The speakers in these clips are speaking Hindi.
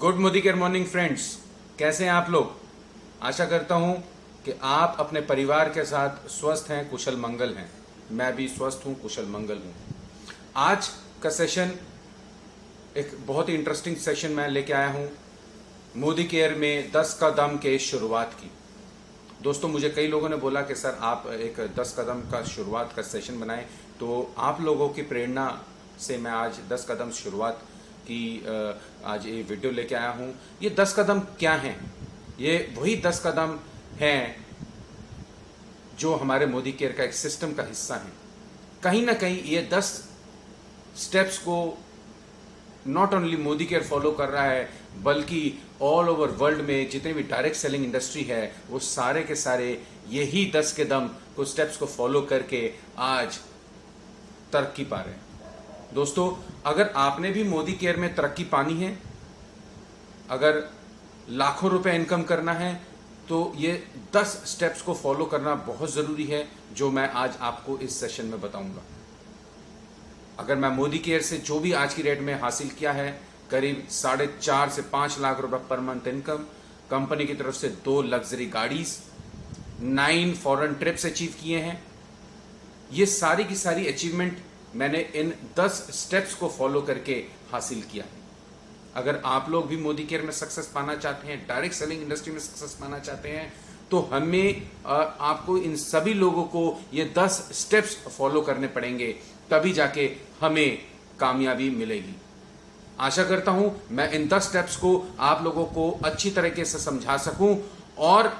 Good Modi care morning friends, कैसे हैं आप लोग। आशा करता हूं कि आप अपने परिवार के साथ स्वस्थ हैं, कुशल मंगल हैं। मैं भी स्वस्थ हूं, कुशल मंगल हूं। आज का सेशन एक बहुत ही इंटरेस्टिंग सेशन मैं लेके आया हूं। मोदी केयर में 10 कदम के शुरुआत की। दोस्तों, मुझे कई लोगों ने बोला कि सर आप एक 10 कदम का शुरुआत का सेशन बनाएं, तो आप लोगों की प्रेरणा से मैं आज 10 कदम शुरुआत की आज ये वीडियो लेके आया हूं। ये 10 कदम क्या हैं? ये वही 10 कदम हैं जो हमारे मोदी केयर का एक सिस्टम का हिस्सा हैं। कहीं ना कहीं ये 10 स्टेप्स को not only Modi care follow कर रहा है, बल्कि ऑल ओवर वर्ल्ड में जितने भी डायरेक्ट सेलिंग इंडस्ट्री है वो सारे के सारे यही 10 कदम को स्टेप्स को फॉलो करके आज तरक्की पा रहे हैं। दोस्तों, अगर आपने भी मोदी केयर में तरक्की पानी है, अगर लाखों रुपए इनकम करना है, तो ये 10 स्टेप्स को फॉलो करना बहुत जरूरी है, जो मैं आज आपको इस सेशन में बताऊंगा। अगर मैं मोदी केयर से जो भी आज की डेट में हासिल किया है, करीब 4.5 से 5 लाख रुपए पर मंथ इनकम, कंपनी की तरफ से 2 लग्जरी गाड़ीज, 9 फॉरेन ट्रिप्स अचीव किए हैं, ये सारी की सारी अचीवमेंट मैंने इन 10 स्टेप्स को फॉलो करके हासिल किया है। अगर आप लोग भी मोदी केयर में सक्सेस पाना चाहते हैं, डायरेक्ट सेलिंग इंडस्ट्री में सक्सेस पाना चाहते हैं, तो हमें आपको इन सभी लोगों को ये 10 स्टेप्स फॉलो करने पड़ेंगे, तभी जाके हमें कामयाबी मिलेगी। आशा करता हूं मैं इन 10 स्टेप्स को आप लोगों को अच्छी तरीके से समझा सकूं, और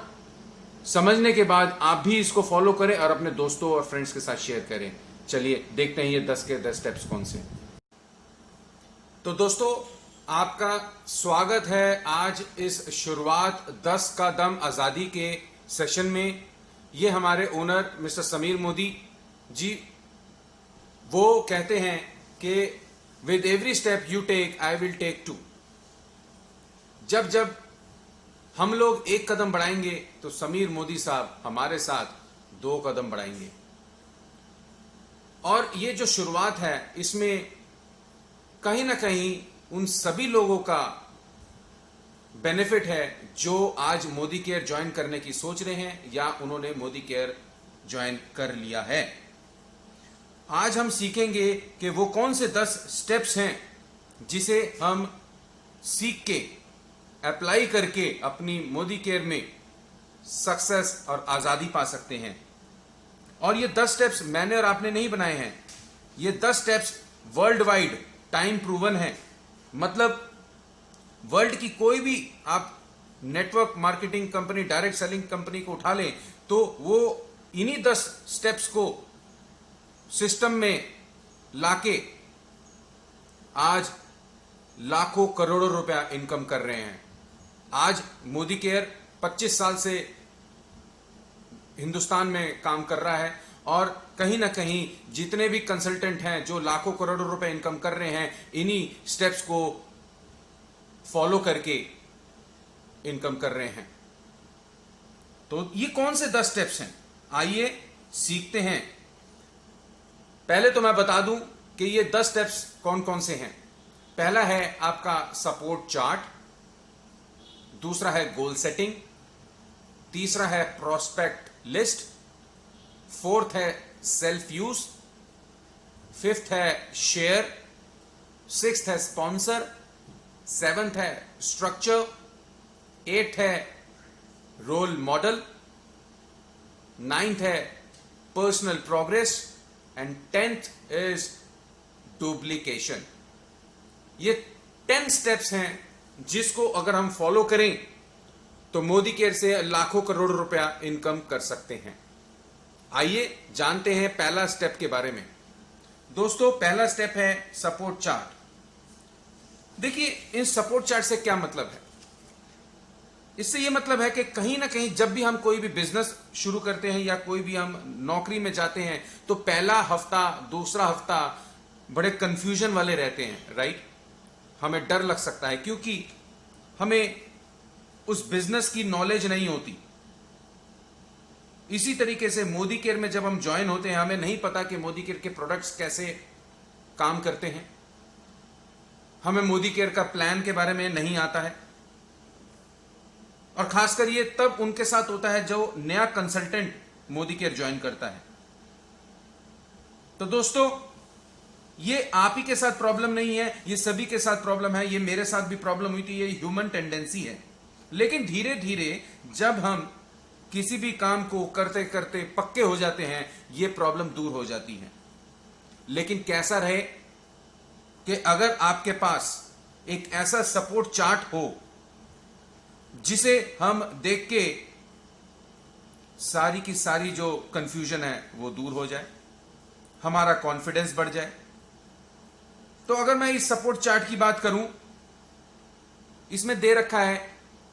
समझने के बाद आप भी इसको फॉलो करें और अपने दोस्तों और फ्रेंड्स के साथ शेयर करें। चलिए देखते हैं ये 10 के 10 स्टेप्स कौन से। तो दोस्तों, आपका स्वागत है आज इस शुरुआत 10 कदम आजादी के सेशन में। ये हमारे ओनर मिस्टर समीर मोदी जी, वो कहते हैं कि with every step you take I will take 2। जब जब हम लोग एक कदम बढ़ाएंगे तो समीर मोदी साहब हमारे साथ 2 कदम बढ़ाएंगे। और ये जो शुरुआत है, इसमें कहीं ना कहीं उन सभी लोगों का बेनिफिट है जो आज मोदी केयर ज्वाइन करने की सोच रहे हैं या उन्होंने मोदी केयर ज्वाइन कर लिया है। आज हम सीखेंगे कि वो कौन से 10 स्टेप्स हैं जिसे हम सीख के अप्लाई करके अपनी मोदी केयर में सक्सेस और आजादी पा सकते हैं। और ये 10 स्टेप्स मैंने और आपने नहीं बनाए हैं, ये 10 steps world wide time proven है। मतलब वर्ल्ड की कोई भी आप network marketing company, direct selling company को उठा लें, तो वो इन्हीं 10 स्टेप्स को सिस्टम में लाके आज लाखों करोड़ों रुपया इनकम कर रहे हैं। आज मोदी केयर 25 साल से हिंदुस्तान में काम कर रहा है, और कहीं ना कहीं जितने भी कंसल्टेंट हैं जो लाखों करोड़ों रुपए इनकम कर रहे हैं, इन्हीं स्टेप्स को फॉलो करके इनकम कर रहे हैं। तो ये कौन से 10 स्टेप्स हैं, आइए सीखते हैं। पहले तो मैं बता दूं कि ये 10 स्टेप्स कौन कौन से हैं। पहला है आपका सपोर्ट चार्ट, दूसरा है गोल सेटिंग, तीसरा है प्रोस्पेक्ट लिस्ट, फोर्थ है सेल्फ यूज, फिफ्थ है शेयर, सिक्स्थ है स्पॉन्सर, सेवंथ है स्ट्रक्चर, एट्थ है रोल मॉडल, नाइन्थ है personal progress, and 10th is duplication. ये 10 स्टेप्स हैं जिसको अगर हम फॉलो करें तो मोदी केयर से लाखों करोड़ रुपया इनकम कर सकते हैं। आइए जानते हैं पहला स्टेप के बारे में। दोस्तों, पहला स्टेप है सपोर्ट चार्ट। देखिए, इन सपोर्ट चार्ट से क्या मतलब है। इससे यह मतलब है कि कहीं ना कहीं जब भी हम कोई भी बिजनेस शुरू करते हैं या कोई भी हम नौकरी में जाते हैं, तो पहला हफ्ता, दूसरा हफ्ता बड़े कंफ्यूजन वाले रहते हैं, राइट। हमें डर लग सकता है क्योंकि हमें उस बिजनेस की नॉलेज नहीं होती। इसी तरीके से मोदी केयर में जब हम ज्वाइन होते हैं, हमें नहीं पता कि मोदी केयर के प्रोडक्ट्स कैसे काम करते हैं, हमें मोदी केयर का प्लान के बारे में नहीं आता है। और खासकर ये तब उनके साथ होता है जो नया कंसल्टेंट मोदी केयर ज्वाइन करता है। तो दोस्तों, ये आप ही के साथ प्रॉब्लम नहीं है, ये सभी के साथ प्रॉब्लम है। ये मेरे साथ भी प्रॉब्लम हुई थी, ये ह्यूमन टेंडेंसी है। लेकिन धीरे धीरे जब हम किसी भी काम को करते करते पक्के हो जाते हैं, ये प्रॉब्लम दूर हो जाती है। लेकिन कैसा रहे कि अगर आपके पास एक ऐसा सपोर्ट चार्ट हो जिसे हम देख के सारी की सारी जो कंफ्यूजन है वो दूर हो जाए, हमारा कॉन्फिडेंस बढ़ जाए। तो अगर मैं इस सपोर्ट चार्ट की बात करूं, इसमें दे रखा है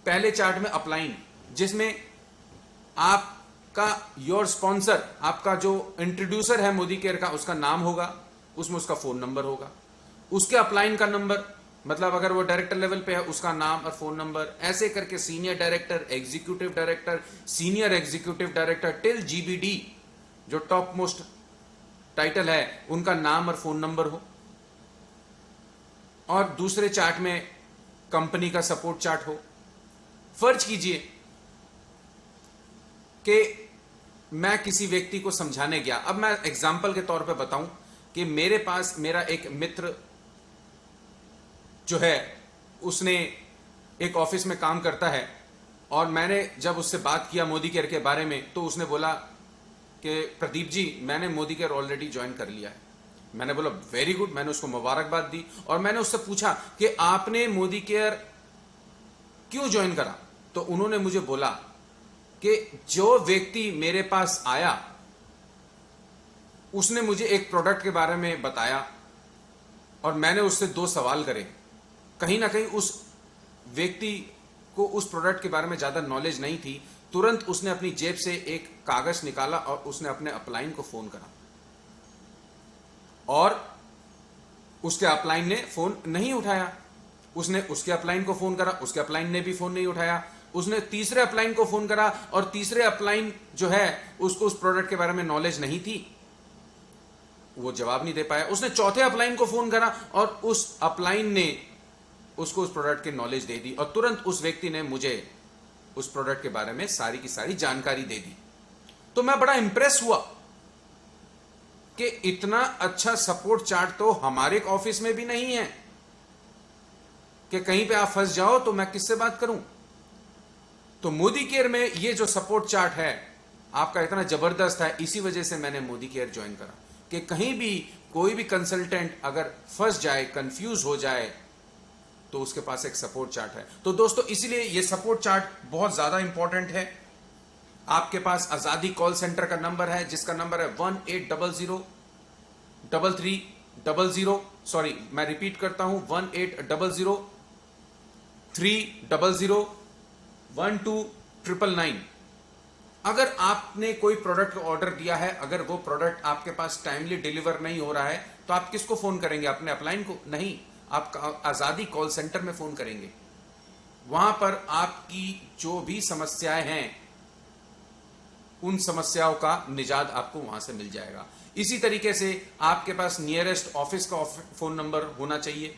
पहले चार्ट में अपलाइन, जिसमें आपका योर स्पॉन्सर, आपका जो इंट्रोड्यूसर है मोदी केयर का, उसका नाम होगा, उसमें उसका फोन नंबर होगा, उसके अपलाइन का नंबर, मतलब अगर वो डायरेक्टर लेवल पे है उसका नाम और फोन नंबर, ऐसे करके senior director, executive director, senior executive director till GBD, जो टॉप मोस्ट टाइटल है, उनका नाम और फोन नंबर हो। और दूसरे चार्ट में कंपनी का सपोर्ट चार्ट हो। फर्ज कीजिए कि मैं किसी व्यक्ति को समझाने गया, अब मैं एग्जाम्पल के तौर पे बताऊं कि मेरे पास मेरा एक मित्र जो है, उसने एक ऑफिस में काम करता है, और मैंने जब उससे बात किया मोदी केयर के बारे में, तो उसने बोला कि प्रदीप जी, मैंने मोदी केयर ऑलरेडी ज्वाइन कर लिया है। मैंने बोला वेरी गुड, मैंने उसको मुबारकबाद दी, और मैंने उससे पूछा कि आपने मोदी केयर क्यों ज्वाइन करा। तो उन्होंने मुझे बोला कि जो व्यक्ति मेरे पास आया उसने मुझे एक प्रोडक्ट के बारे में बताया, और मैंने उससे 2 सवाल करे। कहीं ना कहीं उस व्यक्ति को उस प्रोडक्ट के बारे में ज्यादा नॉलेज नहीं थी। तुरंत उसने अपनी जेब से एक कागज निकाला और उसने अपने अपलाइन को फोन करा, और उसके अपलाइन ने फोन नहीं उठाया। उसने उसके अपलाइन को फोन करा, उसके अपलाइन ने भी फोन नहीं उठाया। उसने तीसरे अपलाइन को फोन करा, और तीसरे अपलाइन जो है उसको उस प्रोडक्ट के बारे में नॉलेज नहीं थी, वो जवाब नहीं दे पाया। उसने चौथे अपलाइन को फोन करा, और उस अपलाइन ने उसको उस प्रोडक्ट की नॉलेज दे दी, और तुरंत उस व्यक्ति ने मुझे उस प्रोडक्ट के बारे में सारी की सारी जानकारी दे दी। तो मैं बड़ा इंप्रेस हुआ कि इतना अच्छा सपोर्ट चार्ट तो हमारे ऑफिस में भी नहीं है, कि कहीं पे आप फंस जाओ तो मैं किससे बात करूं। तो मोदी केयर में ये जो सपोर्ट चार्ट है आपका इतना जबरदस्त है, इसी वजह से मैंने मोदी केयर ज्वाइन करा, कि कहीं भी कोई भी कंसल्टेंट अगर फंस जाए, कंफ्यूज हो जाए, तो उसके पास एक सपोर्ट चार्ट है। तो दोस्तों, इसीलिए ये सपोर्ट चार्ट बहुत ज्यादा इंपॉर्टेंट है। आपके पास आजादी कॉल सेंटर का नंबर है, जिसका नंबर है 1800-3300, सॉरी मैं रिपीट करता हूं, 1800-300-1299। अगर आपने कोई प्रोडक्ट ऑर्डर दिया है, अगर वो प्रोडक्ट आपके पास टाइमली डिलीवर नहीं हो रहा है, तो आप किसको फोन करेंगे? अपने अपलाइन को? नहीं, आप आजादी कॉल सेंटर में फोन करेंगे। वहां पर आपकी जो भी समस्याएं हैं, उन समस्याओं का निजात आपको वहां से मिल जाएगा। इसी तरीके से आपके पास नियरेस्ट ऑफिस का फोन नंबर होना चाहिए,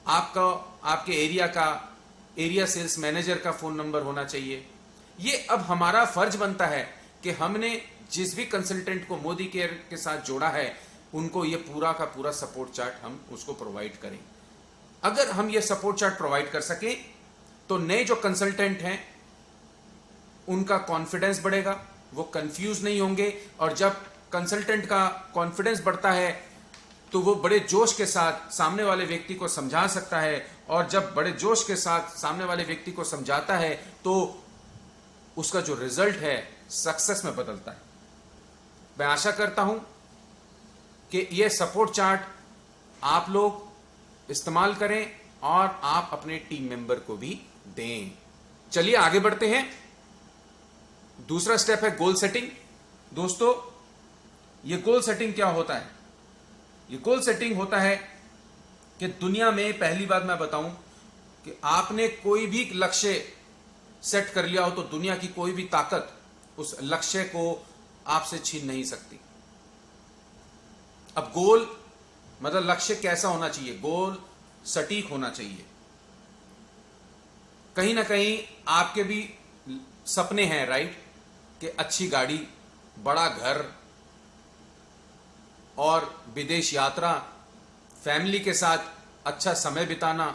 आपके एरिया का एरिया सेल्स मैनेजर का फोन नंबर होना चाहिए। ये अब हमारा फर्ज बनता है कि हमने जिस भी कंसल्टेंट को मोदी केयर के साथ जोड़ा है, उनको ये पूरा का पूरा सपोर्ट चार्ट हम उसको प्रोवाइड करें। अगर हम ये सपोर्ट चार्ट प्रोवाइड कर सके, तो नए जो कंसल्टेंट हैं उनका कॉन्फिडेंस बढ़ेगा, वो कंफ्यूज नहीं होंगे, और जब कंसल्टेंट का कॉन्फिडेंस बढ़ता है तो वो बड़े जोश के साथ सामने वाले व्यक्ति को समझा सकता है, और जब बड़े जोश के साथ सामने वाले व्यक्ति को समझाता है तो उसका जो रिजल्ट है सक्सेस में बदलता है। मैं आशा करता हूं कि यह सपोर्ट चार्ट आप लोग इस्तेमाल करें और आप अपने टीम मेंबर को भी दें। चलिए आगे बढ़ते हैं। दूसरा स्टेप है गोल सेटिंग। दोस्तों, ये गोल सेटिंग क्या होता है? ये गोल सेटिंग होता है कि दुनिया में पहली बात मैं बताऊं कि आपने कोई भी लक्ष्य सेट कर लिया हो तो दुनिया की कोई भी ताकत उस लक्ष्य को आपसे छीन नहीं सकती। अब गोल मतलब लक्ष्य कैसा होना चाहिए? गोल सटीक होना चाहिए। कहीं ना कहीं आपके भी सपने हैं, राइट, कि अच्छी गाड़ी, बड़ा घर और विदेश यात्रा, फैमिली के साथ अच्छा समय बिताना।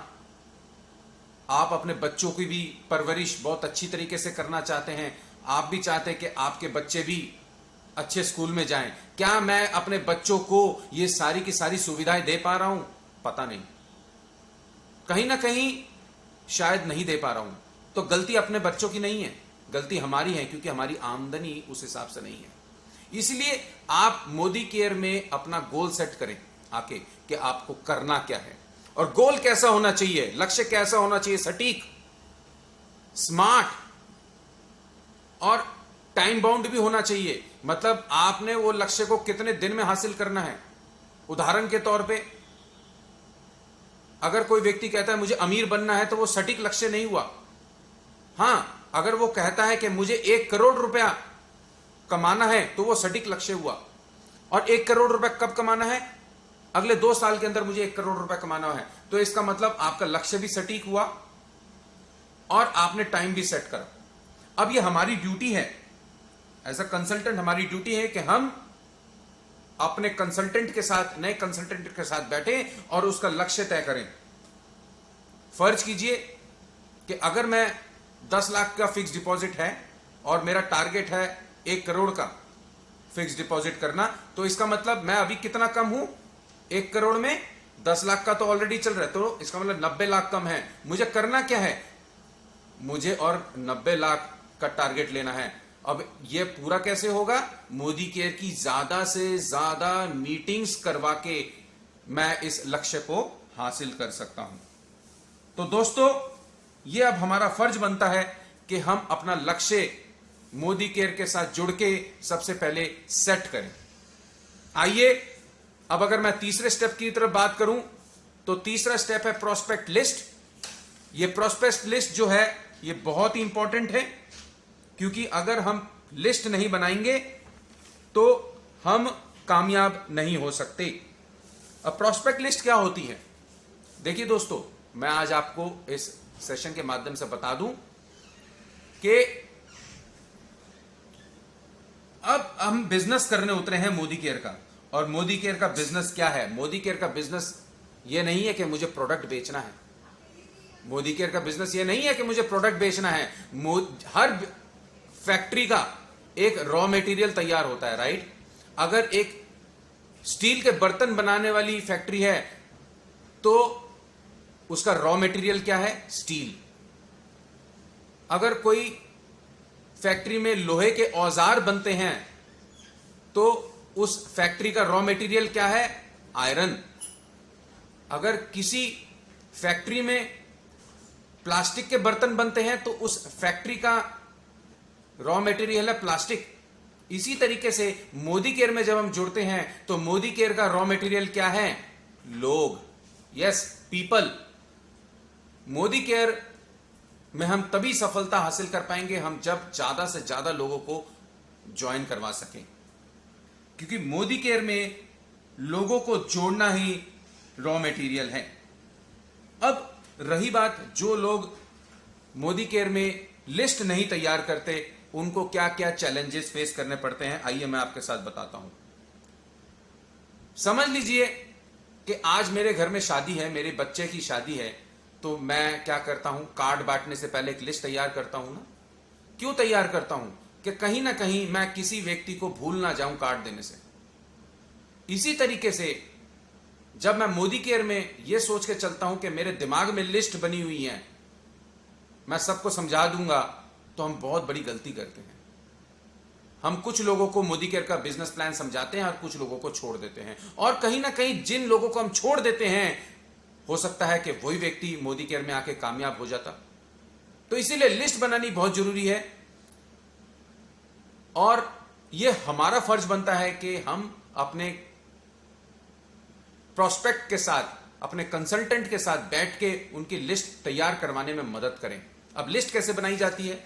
आप अपने बच्चों की भी परवरिश बहुत अच्छी तरीके से करना चाहते हैं। आप भी चाहते हैं कि आपके बच्चे भी अच्छे स्कूल में जाएं। क्या मैं अपने बच्चों को ये सारी की सारी सुविधाएं दे पा रहा हूं? पता नहीं, कहीं ना कहीं शायद नहीं दे पा रहा हूं। तो गलती अपने बच्चों की नहीं है, गलती हमारी है, क्योंकि हमारी आमदनी उस हिसाब से नहीं है। इसलिए आप मोदी केयर में अपना गोल सेट करें आके कि आपको करना क्या है, और गोल कैसा होना चाहिए, लक्ष्य कैसा होना चाहिए, सटीक, स्मार्ट और टाइम बाउंड भी होना चाहिए। मतलब आपने वो लक्ष्य को कितने दिन में हासिल करना है। उदाहरण के तौर पे अगर कोई व्यक्ति कहता है मुझे अमीर बनना है, तो वो सटीक लक्ष्य नहीं हुआ। हां, अगर वो कहता है कि मुझे 1 करोड़ रुपया कमाना है, तो वो सटीक लक्ष्य हुआ। और 1 करोड़ रुपया कब कमाना है? अगले 2 साल के अंदर मुझे 1 करोड़ रुपया कमाना है। तो इसका मतलब आपका लक्ष्य भी सटीक हुआ और आपने टाइम भी सेट करा। अब ये हमारी ड्यूटी है एज अ कंसल्टेंट, हमारी ड्यूटी है कि हम अपने कंसल्टेंट के साथ, नए कंसल्टेंट के साथ बैठे और उसका लक्ष्य तय करें। फर्ज कीजिए कि अगर मैं 10 लाख का फिक्स डिपॉजिट है और मेरा टारगेट है 1 करोड़ का फिक्स डिपॉजिट करना, तो इसका मतलब मैं अभी कितना कम हूं? 1 करोड़ में 10 लाख का तो ऑलरेडी चल रहा है, तो इसका मतलब 90 लाख कम है। मुझे करना क्या है? मुझे और 90 लाख का टारगेट लेना है। अब यह पूरा कैसे होगा? मोदी केयर की ज्यादा से ज्यादा मीटिंग्स करवा के मैं इस लक्ष्य को हासिल कर सकता हूं। तो दोस्तों, यह अब हमारा फर्ज बनता है कि हम अपना लक्ष्य मोदी केयर के साथ जुड़ के सबसे पहले सेट करें। आइए अब अगर मैं तीसरे स्टेप की तरफ बात करूं, तो तीसरा स्टेप है प्रोस्पेक्ट लिस्ट। यह प्रोस्पेक्ट लिस्ट जो है यह बहुत ही इंपॉर्टेंट है, क्योंकि अगर हम लिस्ट नहीं बनाएंगे तो हम कामयाब नहीं हो सकते। अब प्रोस्पेक्ट लिस्ट क्या होती है? देखिए दोस्तों, मैं आज आपको इस सेशन के माध्यम से बता दूं कि अब हम बिजनेस करने उतरे हैं मोदी केयर का। और मोदी केयर का बिजनेस क्या है? मोदी केयर का बिजनेस ये नहीं है कि मुझे प्रोडक्ट बेचना है। मोदी केयर का बिजनेस ये नहीं है कि मुझे प्रोडक्ट बेचना है। हर फैक्ट्री का एक रॉ मटेरियल तैयार होता है, राइट? अगर एक स्टील के बर्तन बनाने वाली फैक्ट्री है, तो उसका रॉ मटेरियल क्या है? स्टील। अगर कोई फैक्ट्री में लोहे के औजार बनते हैं, तो उस फैक्ट्री का रॉ मटेरियल क्या है? आयरन। अगर किसी फैक्ट्री में प्लास्टिक के बर्तन बनते हैं, तो उस फैक्ट्री का रॉ मटेरियल है प्लास्टिक। इसी तरीके से मोदी केयर में जब हम जुड़ते हैं, तो मोदी केयर का रॉ मटेरियल क्या है? लोग। Yes, people. मोदी केयर में हम तभी सफलता हासिल कर पाएंगे हम जब ज्यादा से ज्यादा लोगों को ज्वाइन करवा सकें, क्योंकि मोदी केयर में लोगों को जोड़ना ही रॉ मटेरियल है। अब रही बात, जो लोग मोदी केयर में लिस्ट नहीं तैयार करते, उनको क्या क्या चैलेंजेस फेस करने पड़ते हैं, आइए मैं आपके साथ बताता हूं। समझ लीजिए कि आज मेरे घर में शादी है, मेरे बच्चे की शादी है, तो मैं क्या करता हूं? कार्ड बांटने से पहले एक लिस्ट तैयार करता हूं ना। क्यों तैयार करता हूं? कि कहीं ना कहीं मैं किसी व्यक्ति को भूल ना जाऊं कार्ड देने से। इसी तरीके से जब मैं मोदी केयर में यह सोच के चलता हूं कि मेरे दिमाग में लिस्ट बनी हुई है, मैं सबको समझा दूंगा, तो हम बहुत बड़ी गलती करते हैं। हम कुछ लोगों को मोदी केयर का बिजनेस प्लान समझाते हैं और कुछ लोगों को छोड़ देते हैं। और कहीं ना कहीं जिन लोगों को हम छोड़ देते हैं, हो सकता है कि वही व्यक्ति मोदी केयर में आके कामयाब हो जाता। तो इसीलिए लिस्ट बनानी बहुत जरूरी है, और यह हमारा फर्ज बनता है कि हम अपने प्रोस्पेक्ट के साथ, अपने कंसल्टेंट के साथ बैठ के उनकी लिस्ट तैयार करवाने में मदद करें। अब लिस्ट कैसे बनाई जाती है?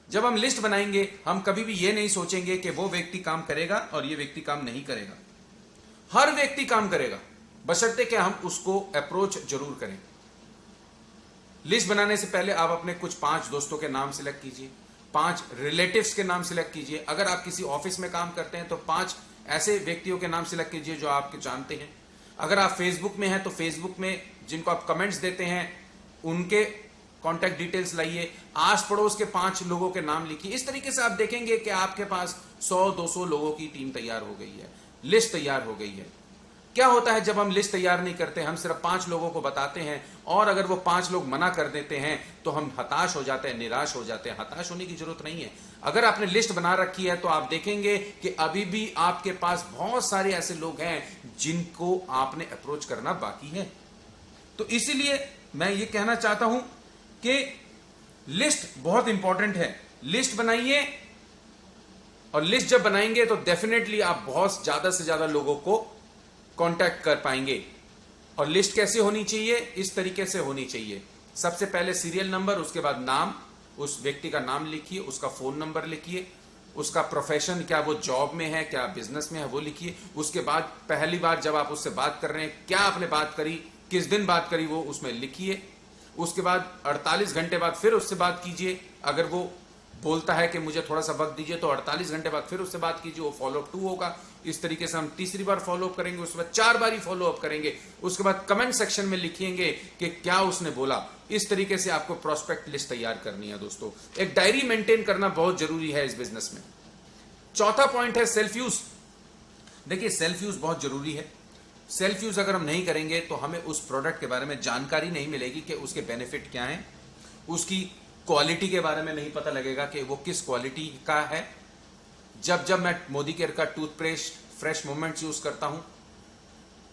जब हम लिस्ट बनाएंगे, हम कभी भी यह नहीं सोचेंगे कि वो व्यक्ति काम करेगा और ये व्यक्ति काम नहीं करेगा। हर व्यक्ति काम करेगा। बशर्ते कि हम उसको अप्रोच जरूर करें। लिस्ट बनाने से पहले आप अपने कुछ 5 दोस्तों के नाम सिलेक्ट कीजिए, 5 रिलेटिव्स के नाम सिलेक्ट कीजिए। अगर आप किसी ऑफिस में काम करते हैं तो 5 ऐसे व्यक्तियों के नाम सिलेक्ट कीजिए जो आपके जानते हैं। अगर आप फेसबुक में हैं तो फेसबुक में जिनको आप कमेंट्स देते हैं उनके कॉन्टैक्ट डिटेल्स लाइए। आस पड़ोस के 5 लोगों के नाम लिखिए। इस तरीके से आप देखेंगे कि आपके पास 100-200 लोगों की टीम तैयार हो गई है, लिस्ट तैयार हो गई है। क्या होता है जब हम लिस्ट तैयार नहीं करते, हम सिर्फ 5 लोगों को बताते हैं और अगर वो 5 लोग मना कर देते हैं तो हम हताश हो जाते हैं, निराश हो जाते हैं। हताश होने की जरूरत नहीं है। अगर आपने लिस्ट बना रखी है तो आप देखेंगे कि अभी भी आपके पास बहुत सारे ऐसे लोग हैं जिनको आपने अप्रोच करना बाकी है। तो इसीलिए मैं ये कहना चाहता हूं कि लिस्ट बहुत इंपॉर्टेंट है। लिस्ट बनाइए और लिस्ट जब बनाएंगे तो डेफिनेटली आप बहुत ज्यादा से ज्यादा लोगों को कांटेक्ट कर पाएंगे। और लिस्ट कैसे होनी चाहिए? इस तरीके से होनी चाहिए। सबसे पहले सीरियल नंबर, उसके बाद नाम, उस व्यक्ति का नाम लिखिए, उसका फोन नंबर लिखिए, उसका प्रोफेशन, क्या वो जॉब में है, क्या बिजनेस में है, वो लिखिए। उसके बाद पहली बार जब आप उससे बात कर रहे हैं, क्या आपने बात करी, किस दिन बात करी, वो उसमें लिखिए। उसके बाद 48 घंटे बाद फिर उससे बात कीजिए। अगर वो बोलता है कि मुझे थोड़ा सा वक्त दीजिए तो 48 घंटे बाद फिर उससे बात कीजिए, वो फॉलोअप 2 होगा। इस तरीके से हम तीसरी बार फॉलोअप करेंगे, उसके बाद 4 बार ही फॉलोअप करेंगे। उसके बाद कमेंट सेक्शन में लिखेंगे कि क्या उसने बोला। इस तरीके से आपको प्रोस्पेक्ट लिस्ट तैयार करनी है दोस्तों। एक डायरी मेंटेन करना बहुत जरूरी है इस बिजनेस में। चौथा पॉइंट है सेल्फ यूज। देखिए सेल्फ यूज बहुत जरूरी है। सेल्फ यूज अगर हम नहीं करेंगे तो हमें उस प्रोडक्ट के बारे में जानकारी नहीं मिलेगी कि उसके बेनिफिट क्या हैं, उसकी क्वालिटी के बारे में नहीं पता लगेगा कि वो किस क्वालिटी का है। जब मैं मोदी केयर का टूथपेस्ट फ्रेश मोमेंट्स यूज करता हूं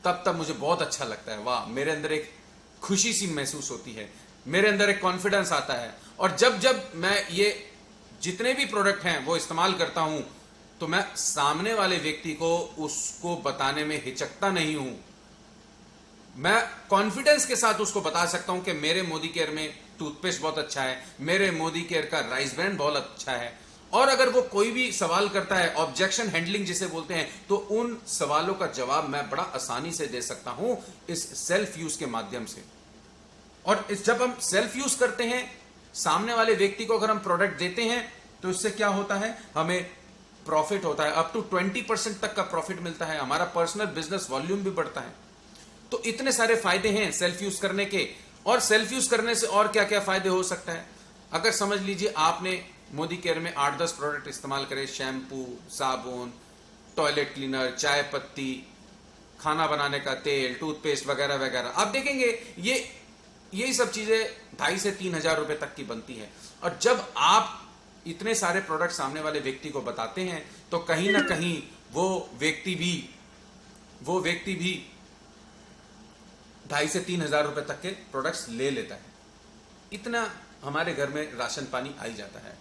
तब मुझे बहुत अच्छा लगता है। वाह, मेरे अंदर एक खुशी सी महसूस होती है, मेरे अंदर एक कॉन्फिडेंस आता है। और जब मैं ये जितने भी प्रोडक्ट हैं वो इस्तेमाल करता हूं तो मैं सामने वाले व्यक्ति को उसको बताने में हिचकता नहीं हूं। मैं कॉन्फिडेंस के साथ उसको बता सकता हूं कि मेरे मोदी केयर में टूथपेस्ट बहुत अच्छा है, मेरे मोदी केयर का राइस ब्रांड बहुत अच्छा है। और अगर वो कोई भी सवाल करता है, ऑब्जेक्शन हैंडलिंग जिसे बोलते हैं, तो उन सवालों का जवाब मैं बड़ा आसानी से दे सकता हूं इस सेल्फ यूज के माध्यम से। और जब हम सेल्फ यूज करते हैं, सामने वाले व्यक्ति को अगर हम प्रोडक्ट देते हैं तो इससे क्या होता है, हमें प्रॉफिट होता है। अप टू 20% तक का प्रॉफिट मिलता है, हमारा पर्सनल बिजनेस वॉल्यूम भी बढ़ता है। तो इतने सारे फायदे हैं सेल्फ यूज करने के। और सेल्फ यूज करने से और क्या क्या फायदे हो सकता है, अगर समझ लीजिए आपने मोदी केयर में 8-10 प्रोडक्ट इस्तेमाल करे, शैम्पू, साबुन, टॉयलेट क्लीनर, चाय पत्ती, खाना बनाने का तेल, टूथपेस्ट वगैरह वगैरह, आप देखेंगे यही सब चीजें 2,500 से 3,000 रुपए तक की बनती है। और जब आप इतने सारे प्रोडक्ट सामने वाले व्यक्ति को बताते हैं तो कहीं ना कहीं वो व्यक्ति भी 2,500 से 3,000 रुपए तक के प्रोडक्ट्स ले लेता है। इतना हमारे घर में राशन पानी आ ही जाता है।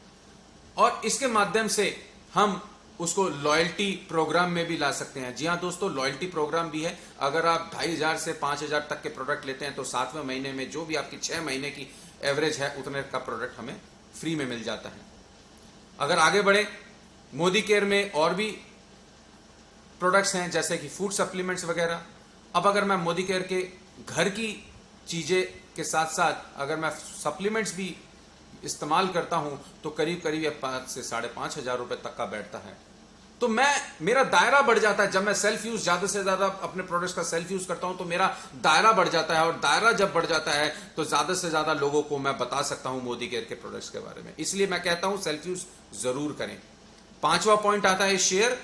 और इसके माध्यम से हम उसको लॉयल्टी प्रोग्राम में भी ला सकते हैं। जी हाँ दोस्तों, लॉयल्टी प्रोग्राम भी है। अगर आप 2,500 से 5,000 तक के प्रोडक्ट लेते हैं तो 7वें महीने में जो भी आपकी 6 महीने की एवरेज है उतने का प्रोडक्ट हमें फ्री में मिल जाता है। अगर आगे बढ़े, मोदी केयर में और भी प्रोडक्ट्स हैं जैसे कि फूड सप्लीमेंट्स वगैरह। अब अगर मैं मोदी केयर के घर की चीजें के साथ साथ अगर मैं सप्लीमेंट्स भी इस्तेमाल करता हूं तो करीब करीब 5,000 से 5,500 रुपए तक का बैठता है। तो मेरा दायरा बढ़ जाता है। जब मैं सेल्फ यूज ज्यादा से ज्यादा अपने प्रोडक्ट्स का सेल्फ यूज करता हूं तो मेरा दायरा बढ़ जाता है। और दायरा जब बढ़ जाता है तो ज्यादा से ज्यादा लोगों को मैं बता सकता हूं मोदी केयर के प्रोडक्ट्स के बारे में। इसलिए मैं कहता हूं सेल्फ यूज जरूर करें। 5वां पॉइंट आता है शेयर।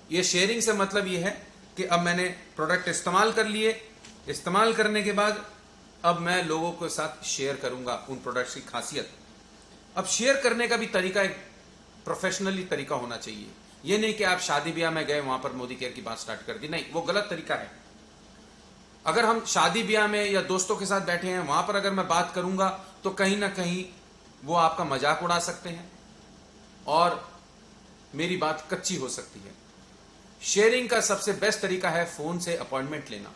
ये शेयरिंग से मतलब ये है कि अब मैंने प्रोडक्ट इस्तेमाल कर लिए, इस्तेमाल करने के बाद अब मैं लोगों के साथ शेयर करूंगा उन प्रोडक्ट्स की खासियत। अब शेयर करने का भी तरीका एक प्रोफेशनली तरीका होना चाहिए। ये नहीं कि आप शादी ब्याह में गए, वहां पर मोदी केयर की बात स्टार्ट कर दी, नहीं, वो गलत तरीका है। अगर हम शादी ब्याह में या दोस्तों के साथ बैठे हैं, वहां पर अगर मैं बात करूंगा तो कहीं ना कहीं वो आपका मजाक उड़ा सकते हैं और मेरी बात कच्ची हो सकती है। शेयरिंग का सबसे बेस्ट तरीका है फोन से अपॉइंटमेंट लेना।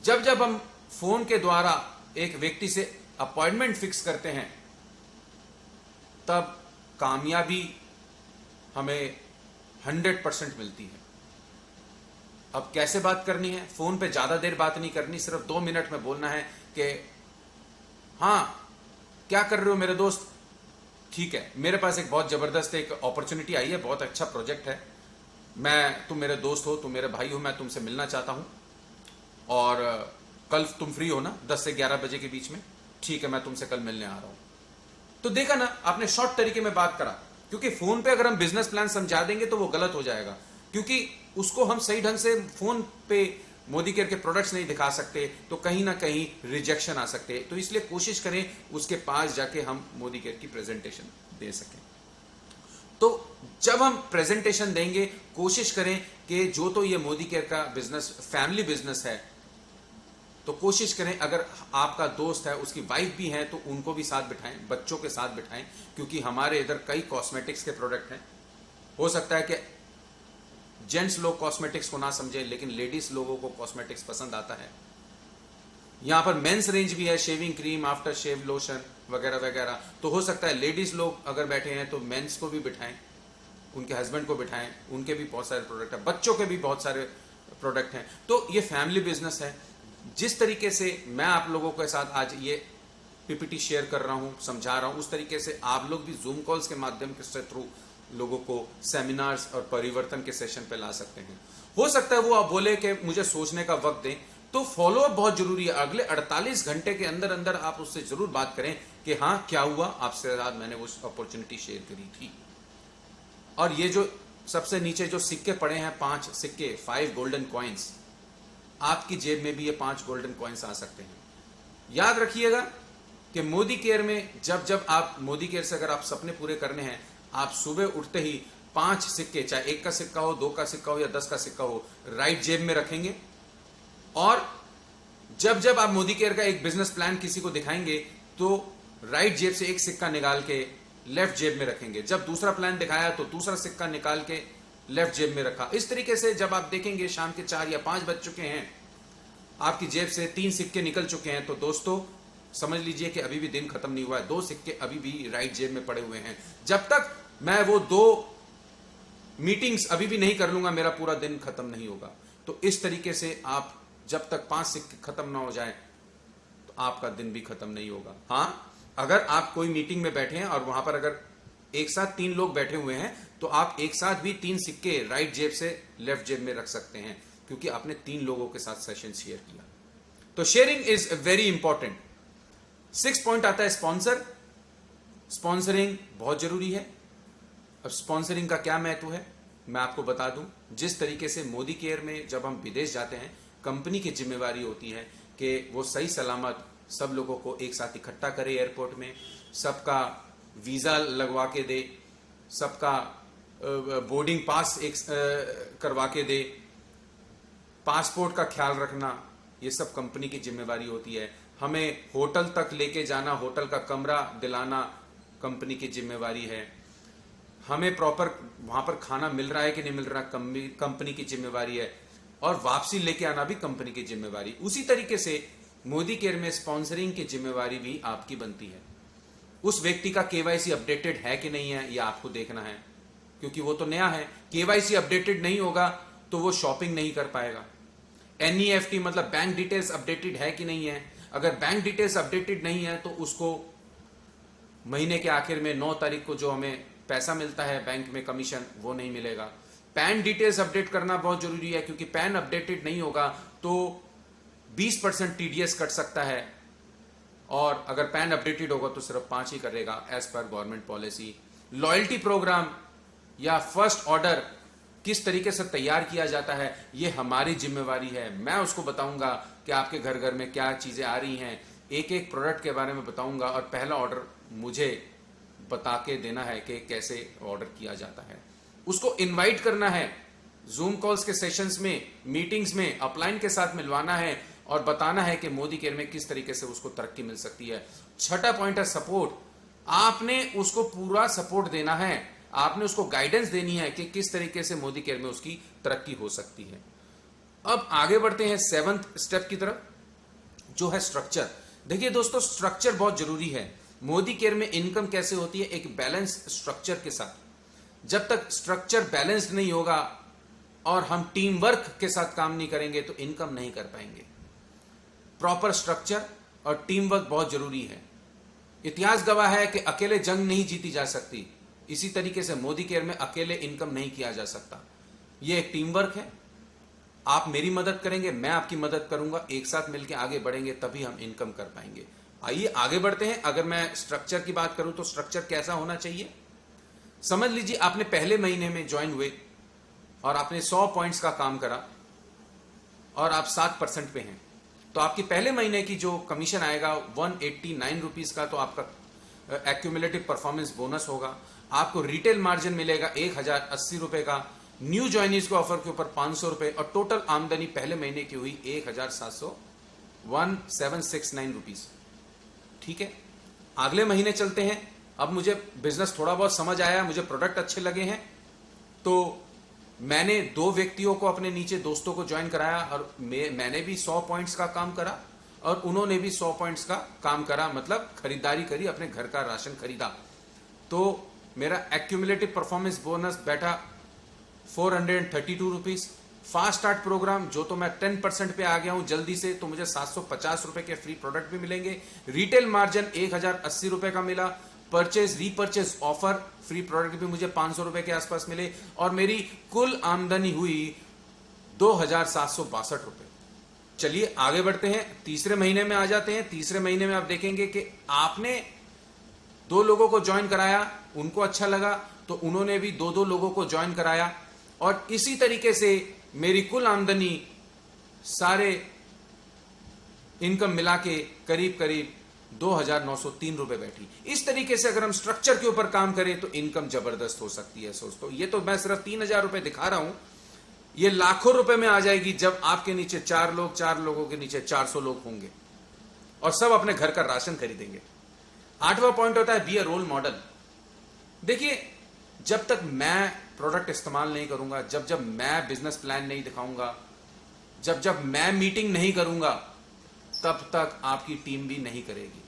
जब हम फोन के द्वारा एक व्यक्ति से अपॉइंटमेंट फिक्स करते हैं तब कामयाबी हमें 100% मिलती है। अब कैसे बात करनी है, फोन पे ज्यादा देर बात नहीं करनी, सिर्फ 2 मिनट में बोलना है कि हाँ क्या कर रहे हो मेरे दोस्त, ठीक है मेरे पास एक बहुत जबरदस्त एक अपॉर्चुनिटी आई है, बहुत अच्छा प्रोजेक्ट है, तुम मेरे दोस्त हो, तुम मेरे भाई हो, मैं तुमसे मिलना चाहता हूं और कल तुम फ्री हो ना 10 से 11 बजे के बीच में, ठीक है मैं तुमसे कल मिलने आ रहा हूं। तो देखा ना आपने, शॉर्ट तरीके में बात करा। क्योंकि फोन पे अगर हम बिजनेस प्लान समझा देंगे तो वो गलत हो जाएगा, क्योंकि उसको हम सही ढंग से फोन पे मोदी केयर के प्रोडक्ट्स नहीं दिखा सकते तो कहीं ना कहीं रिजेक्शन आ सकते हैं। तो इसलिए कोशिश करें उसके पास जाके हम मोदी केयर की प्रेजेंटेशन दे सकें। तो जब हम प्रेजेंटेशन देंगे कोशिश करें कि जो तो ये मोदी केयर का बिजनेस फैमिली बिजनेस है, तो कोशिश करें अगर आपका दोस्त है उसकी वाइफ भी है तो उनको भी साथ बिठाएं, बच्चों के साथ बिठाएं, क्योंकि हमारे इधर कई कॉस्मेटिक्स के प्रोडक्ट हैं। हो सकता है कि जेंट्स लोग कॉस्मेटिक्स को ना समझे लेकिन लेडीज लोगों को कॉस्मेटिक्स पसंद आता है। यहां पर मेंस रेंज भी है, shaving cream, after shave lotion वगैरह वगैरह। तो हो सकता है लेडीज लोग अगर बैठे हैं तो मेंस को भी बिठाएं, उनके हस्बैंड को बिठाएं, उनके भी बहुत सारे प्रोडक्ट हैं, बच्चों के भी बहुत सारे प्रोडक्ट हैं। तो ये फैमिली बिजनेस है। जिस तरीके से मैं आप लोगों के साथ आज ये पीपीटी शेयर कर रहा हूं, समझा रहा हूं, उस तरीके से आप लोग भी जूम कॉल्स के माध्यम से थ्रू लोगों को सेमिनार्स और परिवर्तन के सेशन पे ला सकते हैं। हो सकता है वो आप बोले कि मुझे सोचने का वक्त दें, तो फॉलोअप बहुत जरूरी है। अगले 48 घंटे के अंदर अंदर आप उससे जरूर बात करें कि हाँ क्या हुआ, आपसे आज मैंने वो अपॉर्चुनिटी शेयर करी थी। और ये जो सबसे नीचे जो सिक्के पड़े हैं, 5 सिक्के, 5 गोल्डन कॉइन्स, आपकी जेब में भी ये 5 गोल्डन कॉइन्स आ सकते हैं। याद रखिएगा कि मोदी केयर में जब आप मोदी केयर से अगर आप सपने पूरे करने हैं, आप सुबह उठते ही 5 सिक्के, चाहे 1 का सिक्का हो, 2 का सिक्का हो या 10 का सिक्का हो, राइट जेब में रखेंगे। और जब आप मोदी केयर का एक बिजनेस प्लान किसी को दिखाएंगे तो राइट जेब से एक सिक्का निकाल के लेफ्ट जेब में रखेंगे। जब दूसरा प्लान दिखाया तो दूसरा सिक्का निकाल के लेफ्ट जेब में रखा। इस तरीके से जब आप देखेंगे शाम के 4 या 5 बज चुके हैं, आपकी जेब से 3 सिक्के निकल चुके हैं, तो दोस्तों समझ लीजिए कि अभी भी दिन खत्म नहीं हुआ है, 2 सिक्के अभी भी राइट जेब में पड़े हुए हैं। जब तक मैं वो 2 मीटिंग्स अभी भी नहीं कर लूंगा, मेरा पूरा दिन खत्म नहीं होगा। तो इस तरीके से आप जब तक 5 सिक्के खत्म ना हो जाए तो आपका दिन भी खत्म नहीं होगा। हाँ, अगर आप कोई मीटिंग में बैठे हैं और वहां पर अगर एक साथ 3 लोग बैठे हुए हैं तो आप एक साथ भी 3 सिक्के राइट जेब से लेफ्ट जेब में रख सकते हैं, क्योंकि आपने 3 लोगों के साथ सेशन शेयर किया। तो sharing is very important. 6 point आता है स्पॉन्सर। स्पॉन्सरिंग बहुत जरूरी है। अब स्पॉन्सरिंग का क्या महत्व है मैं आपको बता दूं। जिस तरीके से मोदी केयर में जब हम विदेश जाते हैं, कंपनी की जिम्मेवारी होती है कि वो सही सलामत सब लोगों को एक साथ इकट्ठा करे एयरपोर्ट में, सबका वीजा लगवा के दे, सबका बोर्डिंग पास एक करवा के दे, पासपोर्ट का ख्याल रखना, ये सब कंपनी की जिम्मेवारी होती है। हमें होटल तक लेके जाना, होटल का कमरा दिलाना कंपनी की जिम्मेवारी है। हमें प्रॉपर वहां पर खाना मिल रहा है कि नहीं मिल रहा, कंपनी की जिम्मेवारी है। और वापसी लेके आना भी कंपनी की जिम्मेवारी। उसी तरीके से मोदी केयर में स्पॉन्सरिंग की जिम्मेवारी भी आपकी बनती है। उस व्यक्ति का केवाईसी अपडेटेड है कि नहीं है, यह आपको देखना है, क्योंकि वो तो नया है। केवाईसी अपडेटेड नहीं होगा तो वो शॉपिंग नहीं कर पाएगा। एनईएफटी मतलब बैंक डिटेल्स अपडेटेड है कि नहीं है। अगर बैंक डिटेल्स अपडेटेड नहीं है तो उसको महीने के आखिर में 9 तारीख को जो हमें पैसा मिलता है बैंक में कमीशन, वो नहीं मिलेगा। पैन डिटेल्स अपडेट करना बहुत जरूरी है, क्योंकि पैन अपडेटेड नहीं होगा तो 20% टीडीएस कट सकता है, और अगर पैन अपडेटेड होगा तो सिर्फ 5 ही करेगा as per government policy. Loyalty program या फर्स्ट ऑर्डर किस तरीके से तैयार किया जाता है, ये हमारी जिम्मेवारी है। मैं उसको बताऊंगा कि आपके घर घर में क्या चीजें आ रही हैं, एक एक प्रोडक्ट के बारे में बताऊंगा, और पहला ऑर्डर मुझे बता के देना है कि कैसे ऑर्डर किया जाता है। उसको इनवाइट करना है जूम कॉल्स के सेशंस में, मीटिंग्स में, अपलाइन के साथ मिलवाना है और बताना है कि मोदी केयर में किस तरीके से उसको तरक्की मिल सकती है। छठा पॉइंट है सपोर्ट। आपने उसको पूरा सपोर्ट देना है, आपने उसको गाइडेंस देनी है कि किस तरीके से मोदी केयर में उसकी तरक्की हो सकती है। अब आगे बढ़ते हैं 7th स्टेप की तरफ, जो है स्ट्रक्चर। देखिए दोस्तों, स्ट्रक्चर बहुत जरूरी है। मोदी केयर में इनकम कैसे होती है, एक बैलेंस स्ट्रक्चर के साथ। जब तक स्ट्रक्चर बैलेंस्ड नहीं होगा और हम टीम वर्क के साथ काम नहीं करेंगे तो इनकम नहीं कर पाएंगे। प्रॉपर स्ट्रक्चर और टीम वर्क बहुत जरूरी है। इतिहास गवाह है कि अकेले जंग नहीं जीती जा सकती, इसी तरीके से मोदी केयर में अकेले इनकम नहीं किया जा सकता। यह एक टीम वर्क है। आप मेरी मदद करेंगे, मैं आपकी मदद करूंगा, एक साथ मिलकर आगे बढ़ेंगे तभी हम इनकम कर पाएंगे। आइए आगे बढ़ते हैं। अगर मैं स्ट्रक्चर की बात करूं तो स्ट्रक्चर कैसा होना चाहिए? समझ लीजिए आपने पहले महीने में ज्वाइन हुए और आपने 100 पॉइंट्स का काम करा और आप 7% पे हैं, तो आपकी पहले महीने की जो कमीशन आएगा 189 रुपीज का, तो आपका एक्यूमुलेटिव परफॉर्मेंस बोनस होगा। आपको रिटेल मार्जिन मिलेगा 1080 रुपए का, न्यू ज्वाइनीज को ऑफर के ऊपर 500 रुपए, और टोटल आमदनी पहले महीने की हुई 1769 रुपीज। ठीक है, अगले महीने चलते हैं। अब मुझे बिजनेस थोड़ा बहुत समझ आया, मुझे प्रोडक्ट अच्छे लगे हैं, तो मैंने 2 व्यक्तियों को अपने नीचे दोस्तों को ज्वाइन कराया और मैंने भी 100 पॉइंट्स का काम करा और उन्होंने भी 100 पॉइंट्स का काम करा, मतलब खरीदारी करी, अपने घर का राशन खरीदा। तो मेरा एक्यूमुलेटिव परफॉर्मेंस बोनस बैठा 432 रुपीज। फास्ट स्टार्ट प्रोग्राम, जो तो मैं 10% पे आ गया हूं जल्दी से, तो मुझे 750 रुपए के फ्री प्रोडक्ट भी मिलेंगे। रिटेल मार्जिन 1080 रुपए का मिला। Purchase repurchase offer free product भी मुझे 500 रुपए के आसपास मिले और मेरी कुल आमदनी हुई 2762 रुपए। चलिए आगे बढ़ते हैं, तीसरे महीने में आ जाते हैं। तीसरे महीने में आप देखेंगे कि आपने 2 लोगों को ज्वाइन कराया, उनको अच्छा लगा तो उन्होंने भी 2 लोगों को ज्वाइन कराया, और इसी तरीके से मेरी कुल आमदनी सारे इनकम मिला के करीब करीब 2903 रुपए बैठी। इस तरीके से अगर हम स्ट्रक्चर के ऊपर काम करें तो इनकम जबरदस्त हो सकती है दोस्तों। ये तो मैं सिर्फ 3000 रुपए दिखा रहा हूं, ये लाखों रुपए में आ जाएगी जब आपके नीचे 4 लोग, 4 लोगों के नीचे 400 लोग होंगे और सब अपने घर का राशन खरीदेंगे। 8वां पॉइंट होता है बी अ रोल मॉडल। देखिए, जब तक मैं प्रोडक्ट इस्तेमाल नहीं करूंगा, जब मैं बिजनेस प्लान नहीं दिखाऊंगा, जब मैं मीटिंग नहीं करूंगा, तब तक आपकी टीम भी नहीं करेगी।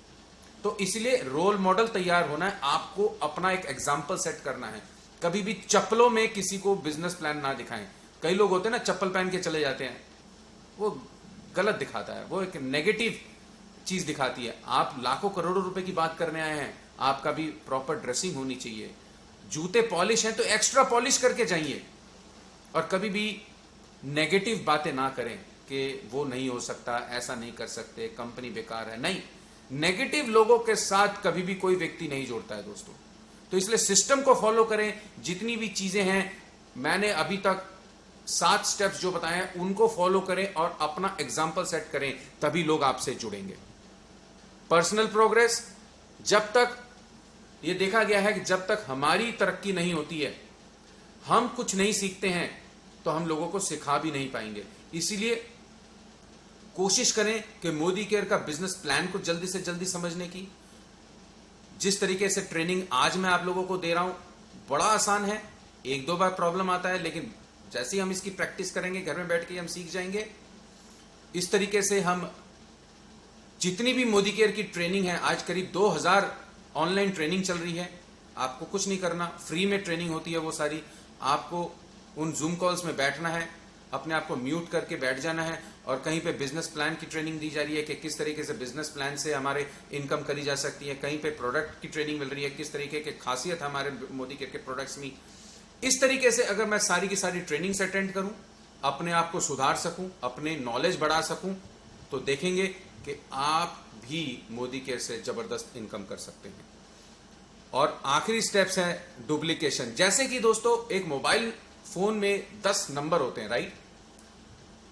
तो इसलिए रोल मॉडल तैयार होना है, आपको अपना एक एग्जाम्पल सेट करना है। कभी भी चप्पलों में किसी को बिजनेस प्लान ना दिखाएं। कई लोग होते हैं ना, चप्पल पहन के चले जाते हैं, वो गलत दिखाता है, वो एक नेगेटिव चीज दिखाती है। आप लाखों करोड़ों रुपए की बात करने आए हैं, आपका भी प्रॉपर ड्रेसिंग होनी चाहिए। जूते पॉलिश हैं तो एक्स्ट्रा पॉलिश करके जाइए, और कभी भी नेगेटिव बातें ना करें कि वो नहीं हो सकता, ऐसा नहीं कर सकते, कंपनी बेकार है। नहीं, नेगेटिव लोगों के साथ कभी भी कोई व्यक्ति नहीं जोड़ता है दोस्तों। तो इसलिए सिस्टम को फॉलो करें। जितनी भी चीजें हैं, मैंने अभी तक 7 स्टेप्स जो बताए हैं उनको फॉलो करें और अपना एग्जाम्पल सेट करें, तभी लोग आपसे जुड़ेंगे। पर्सनल प्रोग्रेस, जब तक ये देखा गया है कि जब तक हमारी तरक्की नहीं होती है, हम कुछ नहीं सीखते हैं, तो हम लोगों को सिखा भी नहीं पाएंगे। इसीलिए कोशिश करें कि मोदी केयर का बिजनेस प्लान को जल्दी से जल्दी समझने की। जिस तरीके से ट्रेनिंग आज मैं आप लोगों को दे रहा हूं, बड़ा आसान है, 1-2 बार प्रॉब्लम आता है, लेकिन जैसे ही हम इसकी प्रैक्टिस करेंगे, घर में बैठ के हम सीख जाएंगे। इस तरीके से हम जितनी भी मोदी केयर की ट्रेनिंग है, आज करीब 2000 ऑनलाइन ट्रेनिंग चल रही है। आपको कुछ नहीं करना, फ्री में ट्रेनिंग होती है वो सारी। आपको उन जूम कॉल्स में बैठना है, अपने आप को म्यूट करके बैठ जाना है, और कहीं पे बिजनेस प्लान की ट्रेनिंग दी जा रही है कि किस तरीके से बिजनेस प्लान से हमारे इनकम करी जा सकती है। कहीं पे प्रोडक्ट की ट्रेनिंग मिल रही है, किस तरीके के खासियत हमारे मोदी केयर के प्रोडक्ट्स में। इस तरीके से अगर मैं सारी की सारी ट्रेनिंग्स अटेंड करूं, अपने आप को सुधार सकूं, अपने नॉलेज बढ़ा सकूं, तो देखेंगे कि आप भी मोदी केयर से जबरदस्त इनकम कर सकते हैं। और आखिरी स्टेप्स है डुप्लीकेशन। जैसे कि दोस्तों, एक मोबाइल फोन में 10 नंबर होते हैं, राइट?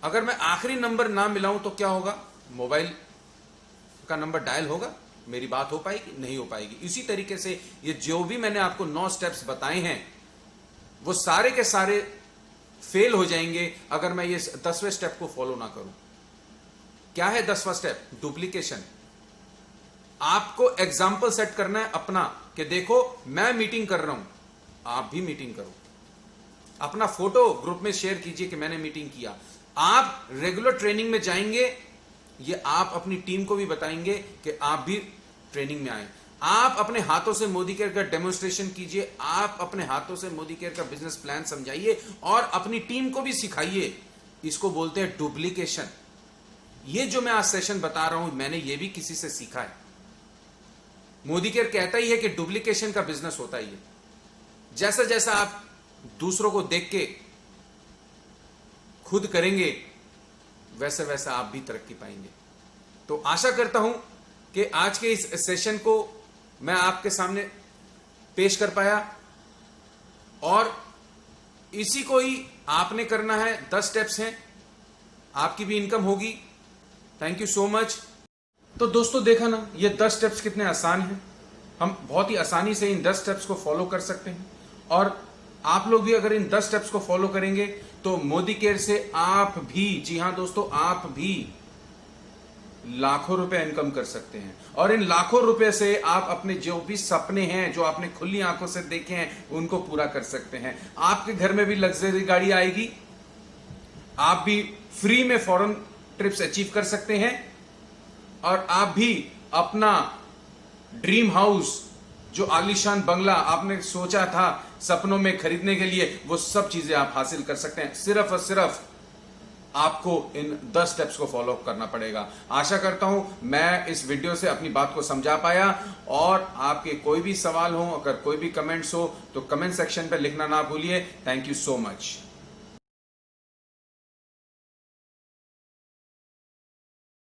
अगर मैं आखिरी नंबर ना मिलाऊं तो क्या होगा? मोबाइल का नंबर डायल होगा, मेरी बात हो पाएगी? नहीं हो पाएगी। इसी तरीके से ये जो भी मैंने आपको 9 स्टेप्स बताए हैं, वो सारे के सारे फेल हो जाएंगे अगर मैं ये 10वें स्टेप को फॉलो ना करूं। क्या है 10वां स्टेप? डुप्लीकेशन। आपको एग्जाम्पल सेट करना है अपना, कि देखो मैं मीटिंग कर रहा हूं, आप भी मीटिंग करो। अपना फोटो ग्रुप में शेयर कीजिए कि मैंने मीटिंग किया। आप रेगुलर ट्रेनिंग में जाएंगे, ये आप अपनी टीम को भी बताएंगे कि आप भी ट्रेनिंग में आए। आप अपने हाथों से मोदी केयर का डेमोन्स्ट्रेशन कीजिए, आप अपने हाथों से मोदी केयर का बिजनेस प्लान समझाइए और अपनी टीम को भी सिखाइए। इसको बोलते हैं डुप्लीकेशन। ये जो मैं आज सेशन बता रहा हूं, मैंने ये भी किसी से सीखा है। मोदी केयर कहता ही है कि डुप्लीकेशन का बिजनेस होता ही है। जैसा जैसा आप दूसरों को देख के खुद करेंगे, वैसे वैसा आप भी तरक्की पाएंगे। तो आशा करता हूं कि आज के इस सेशन को मैं आपके सामने पेश कर पाया और इसी को ही आपने करना है। 10 स्टेप्स हैं, आपकी भी इनकम होगी। Thank you so much. तो दोस्तों देखा ना, ये 10 स्टेप्स कितने आसान हैं। हम बहुत ही आसानी से इन 10 स्टेप्स को फॉलो कर सकते हैं और आप लोग भी अगर इन 10 स्टेप्स को फॉलो करेंगे तो मोदी केयर से आप भी, जी हां दोस्तों, आप भी लाखों रुपए इनकम कर सकते हैं। और इन लाखों रुपए से आप अपने जो भी सपने हैं, जो आपने खुली आंखों से देखे हैं, उनको पूरा कर सकते हैं। आपके घर में भी लग्जरी गाड़ी आएगी, आप भी फ्री में फॉरेन ट्रिप्स अचीव कर सकते हैं और आप भी अपना ड्रीम हाउस, जो आलीशान बंगला आपने सोचा था सपनों में खरीदने के लिए, वो सब चीजें आप हासिल कर सकते हैं। सिर्फ और सिर्फ आपको इन 10 स्टेप्स को फॉलो करना पड़ेगा। आशा करता हूं मैं इस वीडियो से अपनी बात को समझा पाया और आपके कोई भी सवाल हो, अगर कोई भी कमेंट्स हो तो कमेंट सेक्शन पे लिखना ना भूलिए। Thank you so much.